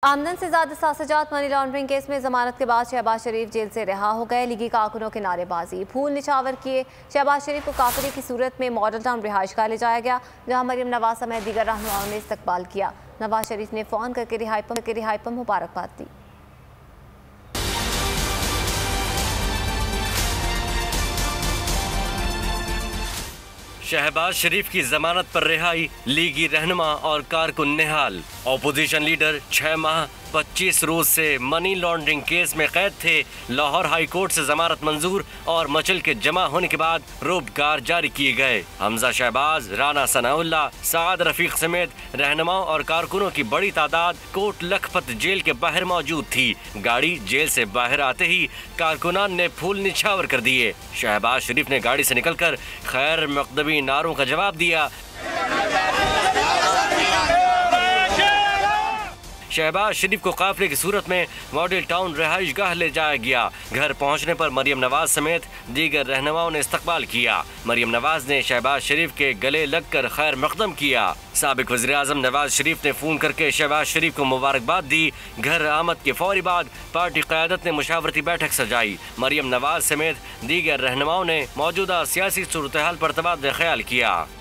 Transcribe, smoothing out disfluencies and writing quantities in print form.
आमदन से ज्यादा सासाजात मनी लॉन्ड्रिंग केस में जमानत के बाद शहबाज शरीफ जेल से रिहा हो गए। लीगी कारकुनों के नारेबाजी, फूल निछावर किए। शहबाज शरीफ को काफिले की सूरत में मॉडल टाउन रिहाइश गाह ले जाया गया, जहां मरियम नवाज समेत दीगर रहनुमाओं ने इस्तकबाल किया। नवाज शरीफ ने फोन करके रिहाई पर मुबारकबाद दी। शहबाज शरीफ की जमानत पर रिहाई, लीगी रहनुमा और कारकुन निहाल। ऑपोजिशन लीडर 6 माह 25 रोज से मनी लॉन्ड्रिंग केस में कैद थे। लाहौर हाई कोर्ट से जमानत मंजूर और मचल के जमा होने के बाद रोबगार जारी किए गए। हमजा शहबाज, राना सनाउल्लाह, साद रफीक समेत रहनुमाओं और कारकुनों की बड़ी तादाद कोट लखपत जेल के बाहर मौजूद थी। गाड़ी जेल से बाहर आते ही कारकुनान ने फूल निछावर कर दिए। शहबाज शरीफ ने गाड़ी से निकलकर खैर मकदमी नारों का जवाब दिया। शहबाज शरीफ को काफिले की सूरत में मॉडल टाउन रिहाइश गाह ले जाया गया। घर पहुंचने पर मरियम नवाज समेत दीगर रहनुमाओं ने इस्तकबाल किया। मरियम नवाज ने शहबाज शरीफ के गले लगकर खैर मकदम किया। साबिक वज़ीर आज़म नवाज शरीफ ने फोन करके शहबाज शरीफ को मुबारकबाद दी। घर आमद के फौरी बाद पार्टी क़यादत ने मुशावरती बैठक सजाई। मरियम नवाज समेत दीगर रहनुमाओं ने मौजूदा सियासी सूरत हाल पर तबादला ख्याल किया।